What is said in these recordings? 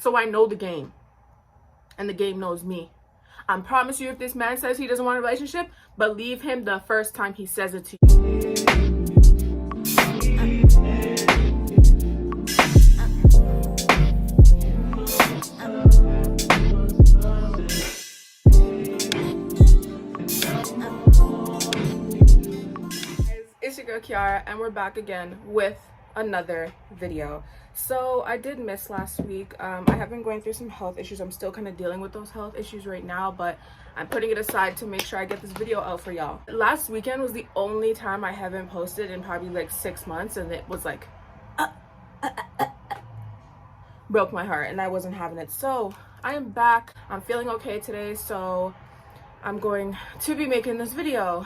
So I know the game. And the game knows me. I promise you, if this man says he doesn't want a relationship, believe him the first time he says it to you. It's your girl Kiara, and we're back again with another video. So I did miss last week. I have been going through some health issues. I'm still kind of dealing with those health issues right now, but I'm putting it aside to make sure I get this video out for y'all. Last weekend was the only time I haven't posted in probably like 6 months, and it was like broke my heart, and I wasn't having it. So I am back. I'm feeling okay today, so I'm going to be making this video.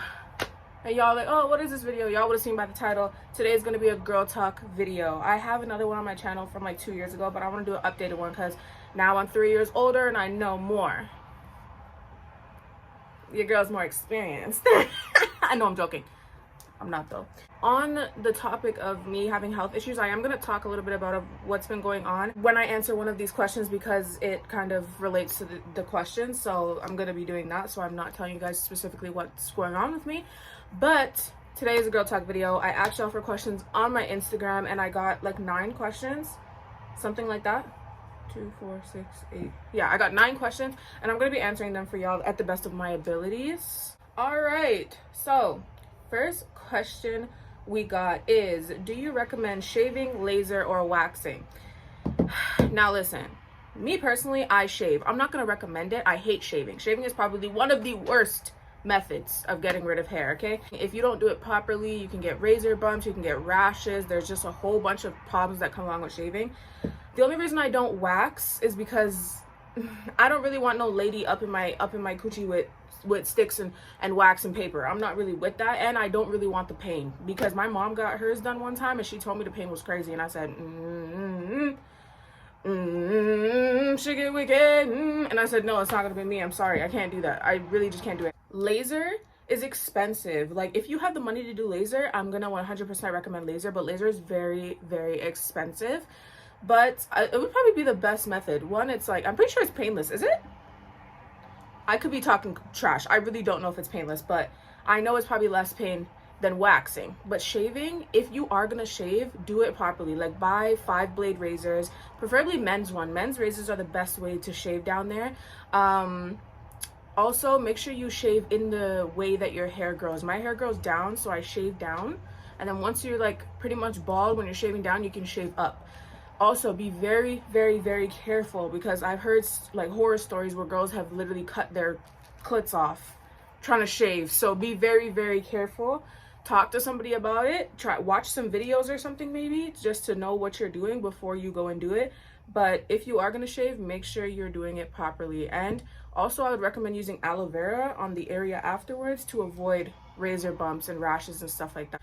And y'all like, oh, what is this video? Y'all would have seen by the title. Today is going to be a girl talk video. I have another one on my channel from like 2 years ago, but I want to do an updated one because now I'm 3 years older and I know more. Your girl's more experienced. I know, I'm joking. I'm not though. On the topic of me having health issues, I am going to talk a little bit about what's been going on when I answer one of these questions, because it kind of relates to the question. So I'm going to be doing that. So I'm not telling you guys specifically what's going on with me. But today is a girl talk video. I asked y'all for questions on my Instagram and I got like 9 questions, something like that. 2, 4, 6, 8. Yeah, I got 9 questions and I'm going to be answering them for y'all at the best of my abilities. All right. So first question we got is, do you recommend shaving, laser, or waxing? Now listen, me personally, I shave. I'm not going to recommend it. I hate shaving. Shaving is probably one of the worst methods of getting rid of hair. Okay, if you don't do it properly, you can get razor bumps, you can get rashes. There's just a whole bunch of problems that come along with shaving. The only reason I don't wax is because I don't really want no lady up in my coochie with sticks and wax and paper. I'm not really with that, and I don't really want the pain, because my mom got hers done one time and she told me the pain was crazy, and I said she get wicked, and I said no, it's not gonna be me. I'm sorry, I can't do that. I really just can't do it. Laser is expensive. Like, if you have the money to do laser, I'm gonna 100% recommend laser, but laser is very, very expensive. But it would probably be the best method. One, it's like, I'm pretty sure it's painless. Is it? I could be talking trash. I really don't know if it's painless, but I know it's probably less pain than waxing. But shaving, if you are gonna shave, do it properly. Like, buy 5-blade razors, preferably men's one. Men's razors are the best way to shave down there. Also, make sure you shave in the way that your hair grows. My hair grows down, so I shave down. And then once you're like pretty much bald, when you're shaving down, you can shave up. Also, be very, very, very careful, because I've heard like horror stories where girls have literally cut their clits off trying to shave. So be very, very careful. Talk to somebody about it. Watch some videos or something, maybe, just to know what you're doing before you go and do it. But if you are going to shave, make sure you're doing it properly. And also, I would recommend using aloe vera on the area afterwards to avoid razor bumps and rashes and stuff like that.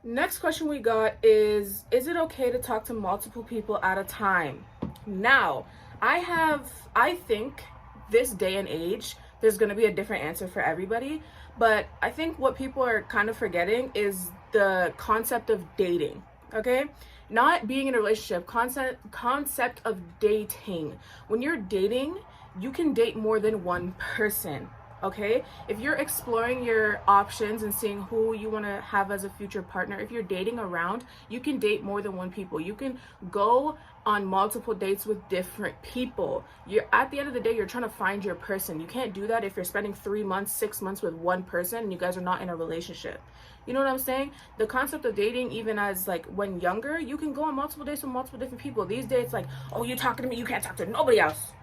Next question we got is it okay to talk to multiple people at a time? Now, I think this day and age, there's going to be a different answer for everybody. But I think what people are kind of forgetting is the concept of dating, okay? Not being in a relationship, concept of dating. When you're dating, you can date more than one person, okay? If you're exploring your options and seeing who you want to have as a future partner, if you're dating around, you can date more than one people. You can go on multiple dates with different people. You're, at the end of the day, you're trying to find your person. You can't do that if you're spending 3 months, 6 months with one person and you guys are not in a relationship. You know what I'm saying? The concept of dating, even as like when younger, you can go on multiple dates with multiple different people. These days, like, oh, you talking to me, you can't talk to nobody else.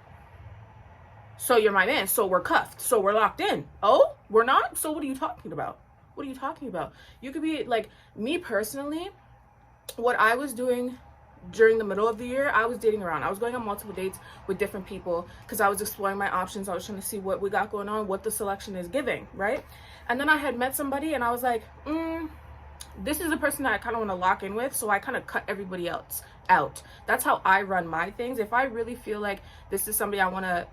So you're my man, so we're cuffed, so we're locked in. Oh, we're not? So what are you talking about? What are you talking about? You could be like, me personally, what I was doing during the middle of the year, I was dating around. I was going on multiple dates with different people because I was exploring my options. I was trying to see what we got going on, what the selection is giving, right? And then I had met somebody and I was like, this is the person that I kind of want to lock in with, so I kind of cut everybody else out. That's how I run my things. If I really feel like this is somebody I want to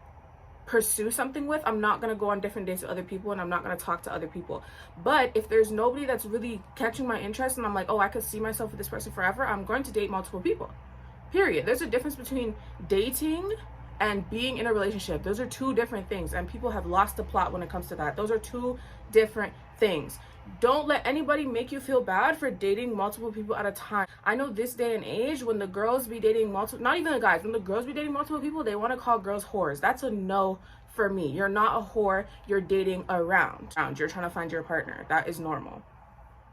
pursue something with, I'm not going to go on different dates with other people, and I'm not going to talk to other people. But if there's nobody that's really catching my interest and I'm like, oh, I could see myself with this person forever, I'm going to date multiple people. Period. There's a difference between dating and being in a relationship. Those are two different things, and people have lost the plot when it comes to that. Those are two different things. Don't let anybody make you feel bad for dating multiple people at a time. I know this day and age, when the girls be dating multiple, not even the guys, when the girls be dating multiple people, they want to call girls whores. That's a no for me. You're not a whore. You're dating around. You're trying to find your partner. That is normal.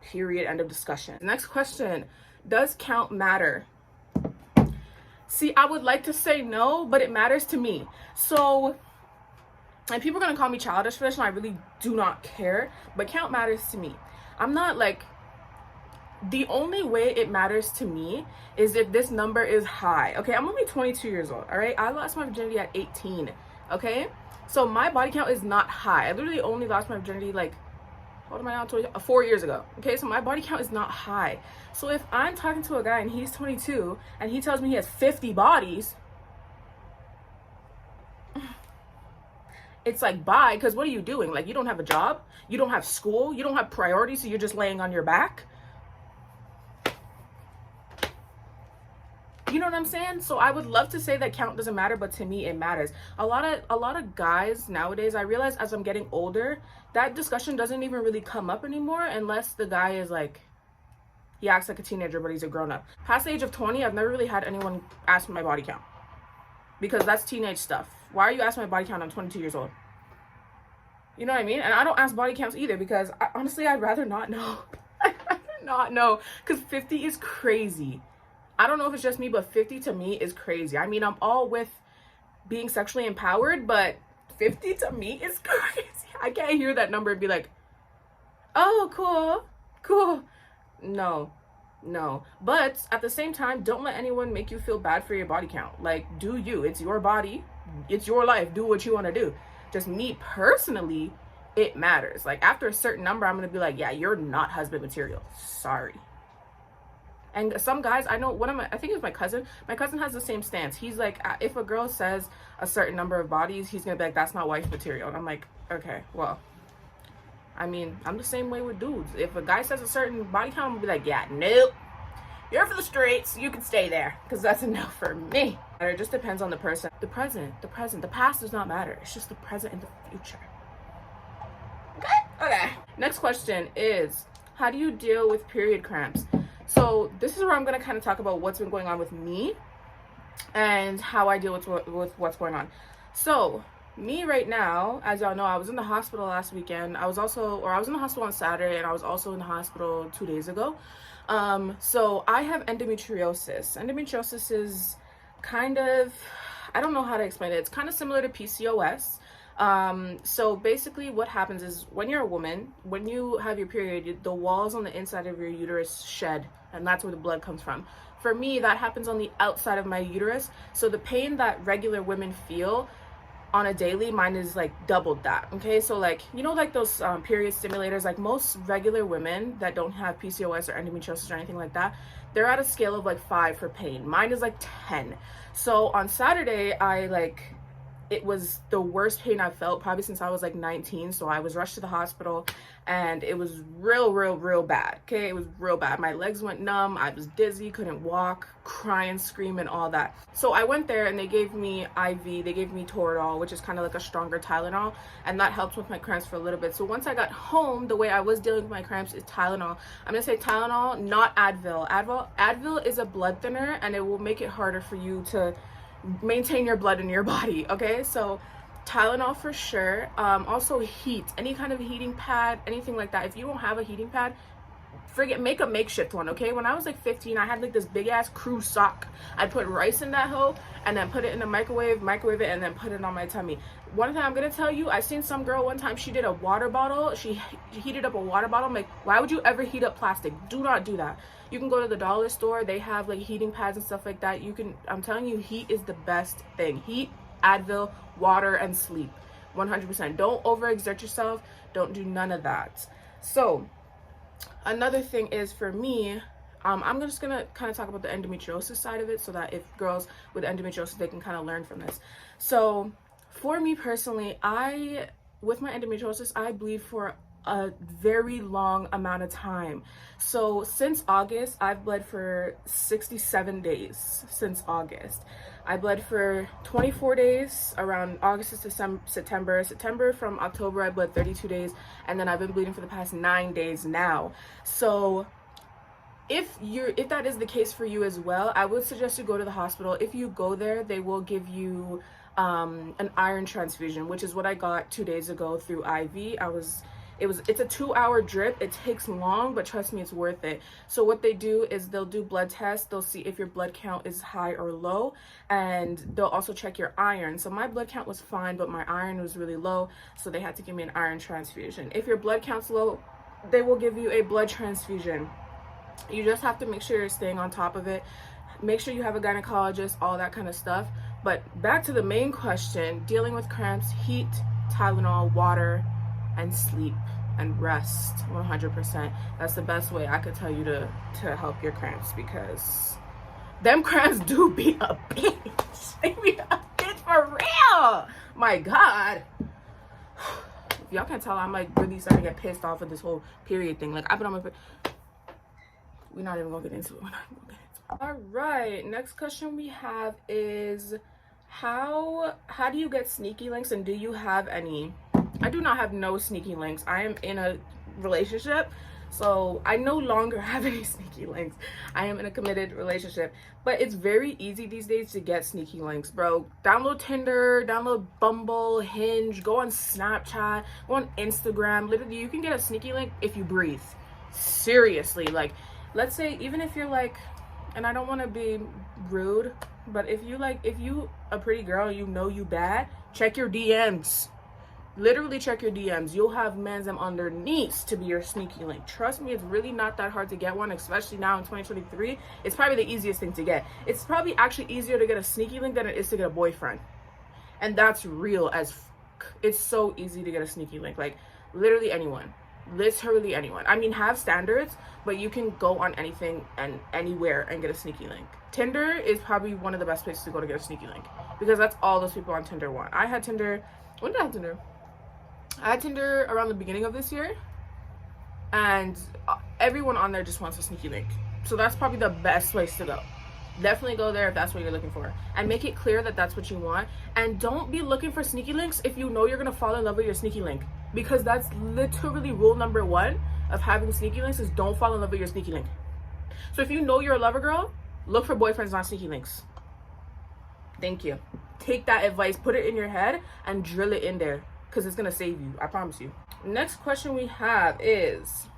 Period. End of discussion. Next question. Does count matter? See, I would like to say no, but it matters to me. So, and people are going to call me childish for this, and I really do not care, but count matters to me. I'm not like, the only way it matters to me is if this number is high. Okay, I'm only 22 years old, all right? I lost my virginity at 18, okay? So my body count is not high. I literally only lost my virginity like, what am I now, 4 years ago, okay? So my body count is not high. So if I'm talking to a guy and he's 22 and he tells me he has 50 bodies, it's like, bye, because what are you doing? Like, you don't have a job, you don't have school, you don't have priorities, so you're just laying on your back. You know what I'm saying? So I would love to say that count doesn't matter, but to me it matters. A lot of guys nowadays, I realize as I'm getting older, that discussion doesn't even really come up anymore unless the guy is like, he acts like a teenager, but he's a grown-up. Past the age of 20, I've never really had anyone ask me my body count, because that's teenage stuff. Why are you asking my body count? I'm 22 years old. You know what I mean? And I don't ask body counts either, because honestly, I'd rather not know. I'd rather not know, because 50 is crazy. I don't know if it's just me, but 50 to me is crazy. I mean, I'm all with being sexually empowered, but 50 to me is crazy. I can't hear that number and be like, oh, cool. No. But at the same time, don't let anyone make you feel bad for your body count. Like, do you. It's your body. It's your life. Do what you want to do. Just me personally, it matters. Like, after a certain number, I'm going to be like, yeah, you're not husband material. Sorry. And some guys, I know, I think it was my cousin has the same stance. He's like, if a girl says a certain number of bodies, he's gonna be like, that's not wife material. And I'm like, okay, well, I mean, I'm the same way with dudes. If a guy says a certain body count, I'm gonna be like, yeah, nope, you're for the streets, you can stay there, because that's enough for me. It just depends on the person. The present, the past does not matter. It's just the present and the future. Okay. Next question is, how do you deal with period cramps? So this is where I'm going to kind of talk about what's been going on with me and how I deal with what's going on. So me right now, as y'all know, I was in the hospital last weekend. I was in the hospital on Saturday, and I was also in the hospital 2 days ago. So I have endometriosis. Endometriosis is kind of, I don't know how to explain it. It's kind of similar to PCOS. So basically what happens is, when you're a woman, when you have your period, the walls on the inside of your uterus shed, and that's where the blood comes from. For me, that happens on the outside of my uterus. So the pain that regular women feel on a daily, mine is like doubled that. Okay, so like, you know, like those period stimulators, like most regular women that don't have PCOS or endometriosis or anything like that, they're at a scale of like 5 for pain. Mine is like 10. So on Saturday, it was the worst pain I've felt probably since I was like 19. So I was rushed to the hospital, and it was real bad. Okay, it was real bad. My legs went numb. I was dizzy, couldn't walk, crying, screaming, all that. So I went there, and they gave me IV. They gave me Toradol, which is kind of like a stronger Tylenol, and that helped with my cramps for a little bit. So once I got home, the way I was dealing with my cramps is Tylenol. I'm gonna say Tylenol, not Advil. Advil is a blood thinner, and it will make it harder for you to maintain your blood in your body. Okay, so Tylenol for sure. Also heat, any kind of heating pad, anything like that. If you don't have a heating pad, make a makeshift one. Okay, when I was like 15, I had like this big ass crew sock. I'd put rice in that hoe and then put it in the microwave it, and then put it on my tummy. One thing I'm gonna tell you, I seen some girl one time, she did a water bottle, she heated up a water bottle. I'm like, why would you ever heat up plastic? Do not do that. You can go to the dollar store, they have like heating pads and stuff like that. I'm telling you, heat is the best thing. Heat, Advil, water, and sleep. 100%. Don't overexert yourself. Don't do none of that. So another thing is, for me, I'm just gonna kind of talk about the endometriosis side of it, so that if girls with endometriosis, they can kind of learn from this. So for me personally, with my endometriosis, I bleed for a very long amount of time. So since August, I've bled for 67 days. Since August I bled for 24 days around August to September. From October I bled 32 days, and then I've been bleeding for the past 9 days now. So if that is the case for you as well, I would suggest you go to the hospital. If you go there, they will give you an iron transfusion, which is what I got 2 days ago through IV. It's a 2-hour drip. It takes long, but trust me, it's worth it. So what they do is they'll do blood tests. They'll see if your blood count is high or low, and they'll also check your iron. So my blood count was fine, but my iron was really low, so they had to give me an iron transfusion. If your blood count's low, they will give you a blood transfusion. You just have to make sure you're staying on top of it. Make sure you have a gynecologist, all that kind of stuff. But back to the main question, dealing with cramps: heat, Tylenol, water, and sleep and rest. 100%. That's the best way I could tell you to help your cramps, because them cramps do be a bitch. They be a bitch for real. My God. If y'all can tell, I'm like really starting to get pissed off of this whole period thing. Like, I've been on my... We're not even gonna get into it. All right, next question we have is how do you get sneaky links, and do you have any? I do not have no sneaky links. I am in a relationship, so I no longer have any sneaky links. I am in a committed relationship, but it's very easy these days to get sneaky links, bro. Download Tinder, download Bumble, Hinge, go on Snapchat, go on Instagram. Literally, you can get a sneaky link if you breathe. Seriously, like, let's say, even if you're like, and I don't want to be rude, but if you a pretty girl, you know you bad, check your DMs. Literally check your DMs. You'll have mans them underneath to be your sneaky link. Trust me, it's really not that hard to get one, especially now in 2023. It's probably the easiest thing to get. It's probably actually easier to get a sneaky link than it is to get a boyfriend. And that's real as fuck. It's so easy to get a sneaky link. Like, literally anyone. Literally anyone. I mean, have standards, but you can go on anything and anywhere and get a sneaky link. Tinder is probably one of the best places to go to get a sneaky link, because that's all those people on Tinder want. I had Tinder. When did I have Tinder? I had Tinder around the beginning of this year, and everyone on there just wants a sneaky link. So that's probably the best place to go. Definitely go there if that's what you're looking for, and make it clear that that's what you want. And don't be looking for sneaky links if you know you're gonna fall in love with your sneaky link, because that's literally rule number 1 of having sneaky links, is don't fall in love with your sneaky link. So if you know you're a lover girl, look for boyfriends, not sneaky links. Thank you. Take that advice, put it in your head, and drill it in there, because it's gonna save you. I promise you. Next question we have is,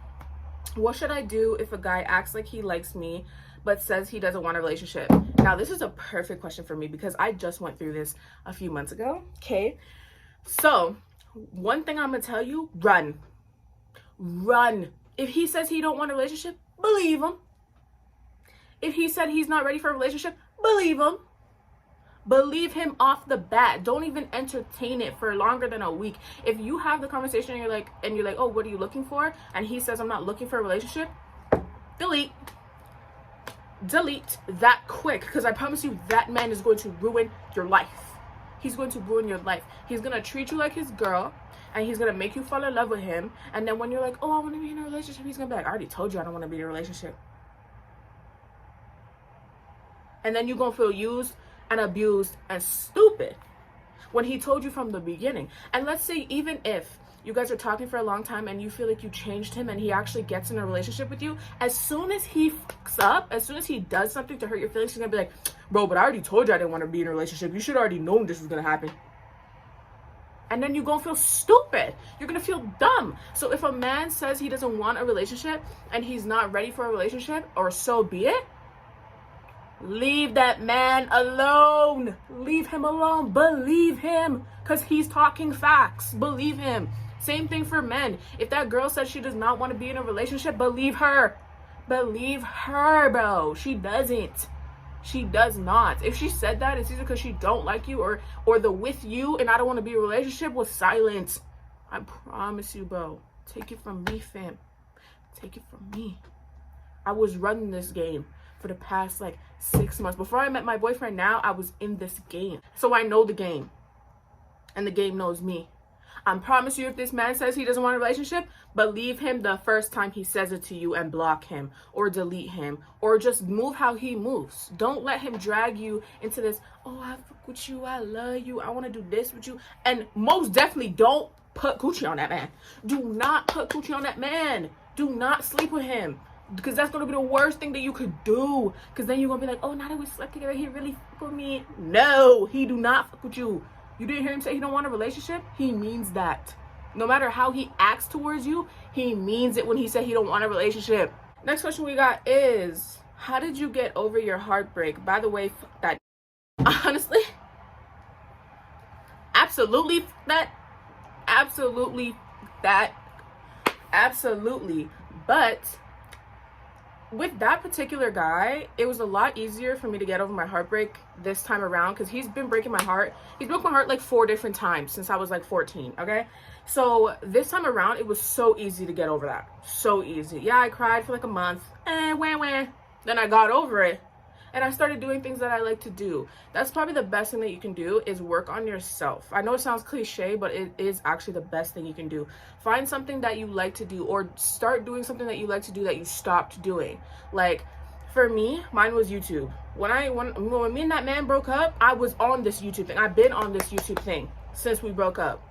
what should I do if a guy acts like he likes me but says he doesn't want a relationship? Now, this is a perfect question for me, because I just went through this a few months ago. Okay, so one thing I'm gonna tell you: run. If he says he don't want a relationship, believe him. If he said he's not ready for a relationship, believe him. Believe him off the bat. Don't even entertain it for longer than a week. If you have the conversation and you're like, oh, what are you looking for? And he says, I'm not looking for a relationship, delete that quick, because I promise you that man is going to ruin your life. He's going to ruin your life. He's going to treat you like his girl, and he's going to make you fall in love with him. And then when you're like, oh, I want to be in a relationship, he's going to be like, I already told you I don't want to be in a relationship. And then you're going to feel used and abused and stupid when he told you from the beginning. And let's say, even if you guys are talking for a long time and you feel like you changed him and he actually gets in a relationship with you, as soon as he fucks up, as soon as he does something to hurt your feelings, he's gonna be like, bro, but I already told you I didn't want to be in a relationship. You should already known this was gonna happen. And then you're gonna feel stupid. You're gonna feel dumb. So if a man says he doesn't want a relationship and he's not ready for a relationship, or so be it, leave that man alone. Leave him alone. Believe him, because he's talking facts. Believe him. Same thing for men. If that girl says she does not want to be in a relationship, believe her. Believe her, bro. She doesn't. She does not. If she said that, it's either because she don't like you, or the with you and I don't want to be in a relationship was silent. I promise you, bro. Take it from me, fam. Take it from me. I was running this game for the past 6 months. Before I met my boyfriend now, I was in this game. So I know the game. And the game knows me. I promise you, if this man says he doesn't want a relationship, believe him the first time he says it to you and block him or delete him or just move how he moves. Don't let him drag you into this, oh, I fuck with you, I love you, I want to do this with you. And most definitely don't put coochie on that man. Do not put coochie on that man. Do not sleep with him. Because that's going to be the worst thing that you could do. Because then you're going to be like, oh, now that we slept together, he really fuck with me. No, he do not fuck with you. You didn't hear him say he don't want a relationship? He means that. No matter how he acts towards you, he means it when he said he don't want a relationship. Next question we got is, how did you get over your heartbreak? By the way, fuck that. Honestly, absolutely that. Absolutely that. Absolutely. But with that particular guy, it was a lot easier for me to get over my heartbreak this time around because he's been breaking my heart. He's broke my heart like 4 different times since I was like 14, okay? So this time around, it was so easy to get over that. So easy. Yeah, I cried for like a month. Wah. Then I got over it. And I started doing things that I like to do. That's probably the best thing that you can do is work on yourself. I know it sounds cliche, but it is actually the best thing you can do. Find something that you like to do or start doing something that you like to do that you stopped doing. Like for me, mine was YouTube. When me and that man broke up, I was on this YouTube thing. I've been on this YouTube thing since we broke up.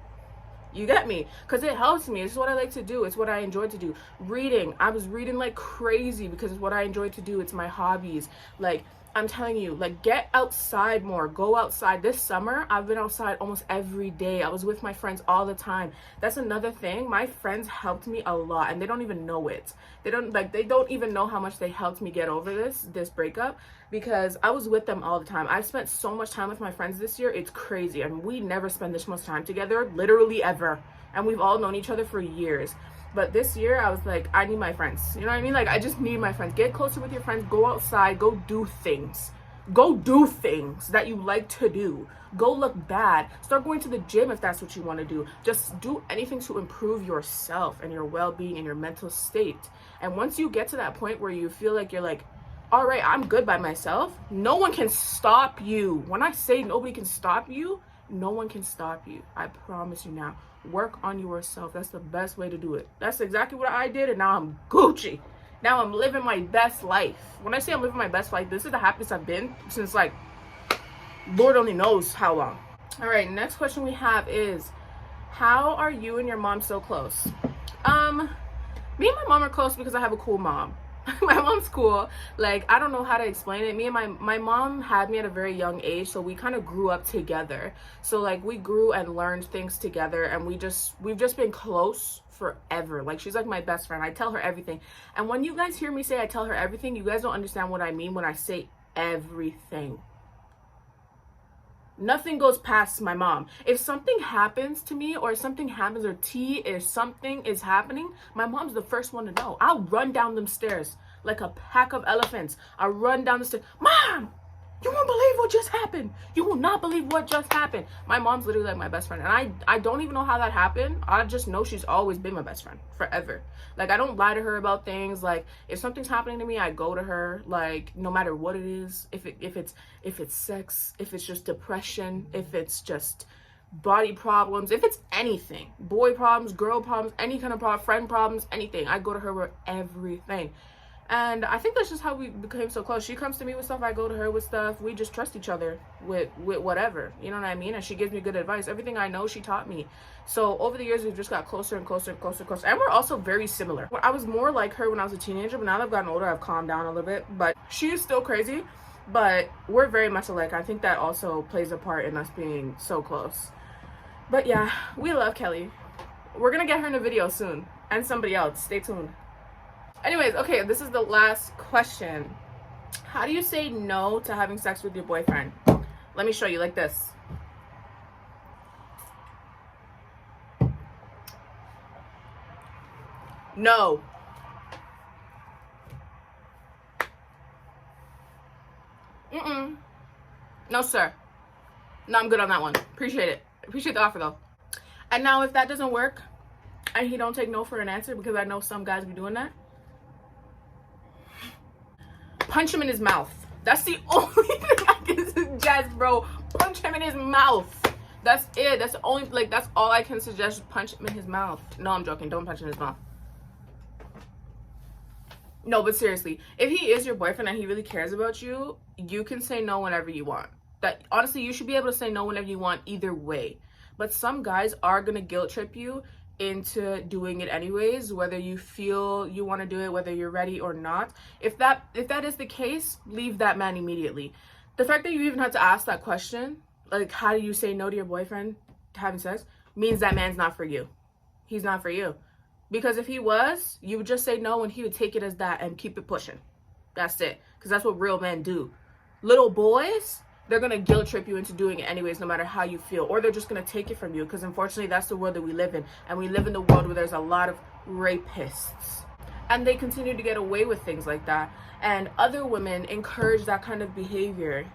You get me? Because it helps me. It's what I like to do. It's what I enjoy to do. Reading. I was reading like crazy because it's what I enjoy to do. It's my hobbies. Like, I'm telling you, like, get outside more. Go outside. This summer, I've been outside almost every day. I was with my friends all the time. That's another thing. My friends helped me a lot, and they don't even know it. They don't even know how much they helped me get over this breakup, because I was with them all the time. I've spent so much time with my friends this year. It's crazy. I mean, we never spend this much time together, literally ever. And we've all known each other for years. But this year, I was like, I need my friends. You know what I mean? Like, I just need my friends. Get closer with your friends. Go outside. Go do things. Go do things that you like to do. Go look bad. Start going to the gym if that's what you want to do. Just do anything to improve yourself and your well-being and your mental state. And once you get to that point where you feel like you're like, all right, I'm good by myself, no one can stop you. When I say nobody can stop you, no one can stop you. I promise you now. Work on yourself. That's the best way to do it. That's exactly what I did, and now I'm Gucci. Now I'm living my best life. When I say I'm living my best life, this is the happiest I've been since, like, Lord only knows how long. All right, next question we have is, how are you and your mom so close? Me and my mom are close because I have a cool mom. My mom's cool. Like, I don't know how to explain it. Me and my mom had me at a very young age, so we kind of grew up together. So like, we grew and learned things together, and we've just been close forever. Like, she's like my best friend. I tell her everything. And when you guys hear me say I tell her everything, you guys don't understand what I mean when I say everything. Nothing goes past my mom. If something happens to me, or something happens, or if something is happening, my mom's the first one to know. I'll run down them stairs like a pack of elephants. I'll run down the stairs. Mom, you won't believe what just happened. You will not believe what just happened. My mom's literally like my best friend. And I don't even know how that happened. I just know she's always been my best friend forever. Like, I don't lie to her about things. Like, if something's happening to me, I go to her. Like, no matter what it is, if it's sex, if it's just depression, if it's just body problems, if it's anything, boy problems, girl problems, any kind of problem, friend problems, anything, I go to her with everything. And I think that's just how we became so close. She comes to me with stuff, I go to her with stuff. We just trust each other with whatever, you know what I mean? And she gives me good advice. Everything I know, she taught me. So over the years, we've just got closer and closer and closer and closer. And we're also very similar. I was more like her when I was a teenager, but now that I've gotten older, I've calmed down a little bit. But she is still crazy, but we're very much alike. I think that also plays a part in us being so close. But yeah, we love Kelly. We're gonna get her in a video soon, and somebody else. Stay tuned. Anyways, okay, this is the last question. How do you say no to having sex with your boyfriend? Let me show you, like this. No. No, sir. No, I'm good on that one. Appreciate it. Appreciate the offer, though. And now, if that doesn't work, and he don't take no for an answer, because I know some guys be doing that, punch him in his mouth. That's the only thing I can suggest, bro. Punch him in his mouth. That's it. That's the only, like, that's all I can suggest. Punch him in his mouth. No, I'm joking. Don't punch him in his mouth. No, but seriously, if he is your boyfriend and he really cares about you, you can say no whenever you want. That, honestly, you should be able to say no whenever you want either way. But some guys are going to guilt trip you into doing it anyways, whether you feel you want to do it, whether you're ready or not. If that is the case, leave that man immediately. The fact that you even had to ask that question, like, how do you say no to your boyfriend having sex, means that man's not for you. He's not for you. Because if he was, you would just say no and he would take it as that and keep it pushing. That's it. Because that's what real men do. Little boys, they're going to guilt trip you into doing it anyways, no matter how you feel. Or they're just going to take it from you. Because unfortunately, that's the world that we live in. And we live in the world where there's a lot of rapists. And they continue to get away with things like that. And other women encourage that kind of behavior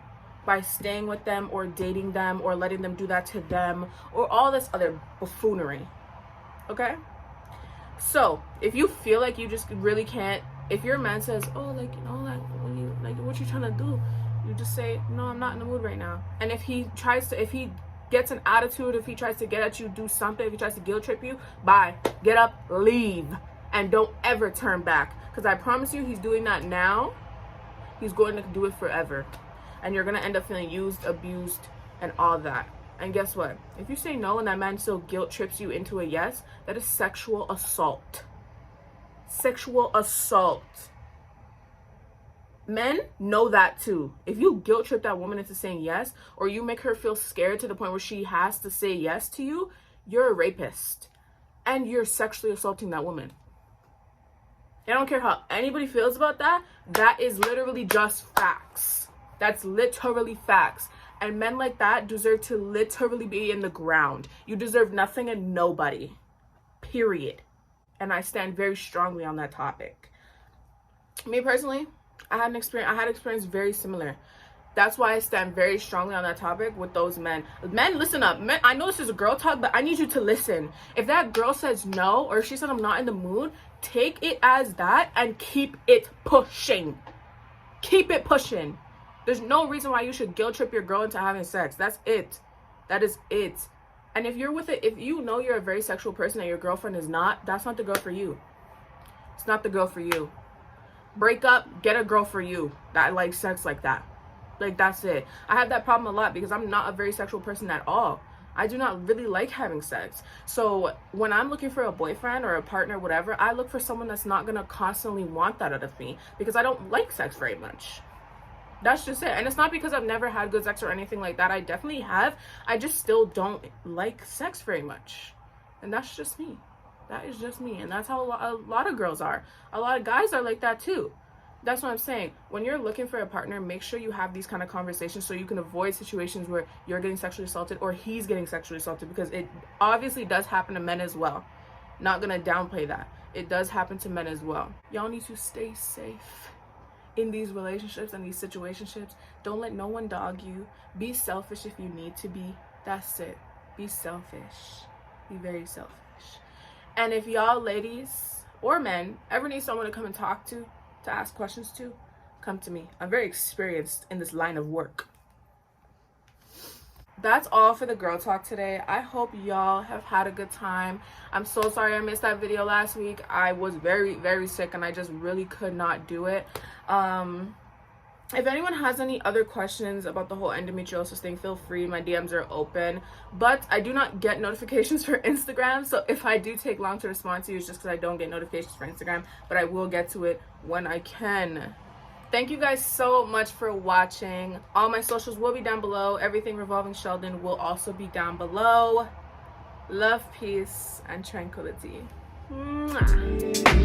by staying with them or dating them or letting them do that to them or all this other buffoonery. Okay? So, if you feel like you just really can't, if your man says, oh, like, you know, like, when you, like, what you trying to do? You just say, no, I'm not in the mood right now. And if he gets an attitude, if he tries to get at you, do something, if he tries to guilt trip you, bye. Get up, leave. And don't ever turn back. Because I promise you, he's doing that now. He's going to do it forever. And you're going to end up feeling used, abused, and all that. And guess what? If you say no and that man still guilt trips you into a yes, that is sexual assault. Sexual assault. Men know that too. If you guilt trip that woman into saying yes, or you make her feel scared to the point where she has to say yes to you, you're a rapist. And you're sexually assaulting that woman. I don't care how anybody feels about that. That is literally just facts. That's literally facts. And men like that deserve to literally be in the ground. You deserve nothing and nobody. Period. And I stand very strongly on that topic. Me personally, I had experience very similar. That's why I stand very strongly on that topic with those men. Men, listen up. Men, I know this is a girl talk, but I need you to listen. If that girl says no, or if she said I'm not in the mood, take it as that and keep it pushing. Keep it pushing. There's no reason why you should guilt trip your girl into having sex. That's it. That is it. And if you're with it, if you know you're a very sexual person and your girlfriend is not, that's not the girl for you. It's not the girl for you. Break up, get a girl for you that likes sex like that. Like, that's it. I have that problem a lot because I'm not a very sexual person at all. I do not really like having sex. So when I'm looking for a boyfriend or a partner, whatever, I look for someone that's not going to constantly want that out of me because I don't like sex very much. That's just it. And it's not because I've never had good sex or anything like that. I definitely have. I just still don't like sex very much. And that's just me. That is just me. And that's how a lot of girls are. A lot of guys are like that too. That's what I'm saying. When you're looking for a partner, make sure you have these kind of conversations so you can avoid situations where you're getting sexually assaulted or he's getting sexually assaulted, because it obviously does happen to men as well. Not gonna downplay that. It does happen to men as well. Y'all need to stay safe in these relationships and these situationships. Don't let no one dog you. Be selfish if you need to be. That's it. Be selfish. Be very selfish. And if y'all ladies or men ever need someone to come and talk to ask questions to, come to me. I'm very experienced in this line of work. That's all for the girl talk today. I hope y'all have had a good time. I'm so sorry I missed that video last week. I was very, very sick and I just really could not do it. If anyone has any other questions about the whole endometriosis thing, feel free. My DMs are open. But I do not get notifications for Instagram. So if I do take long to respond to you, it's just because I don't get notifications for Instagram. But I will get to it when I can. Thank you guys so much for watching. All my socials will be down below. Everything revolving Shalldon will also be down below. Love, peace, and tranquility. Mwah.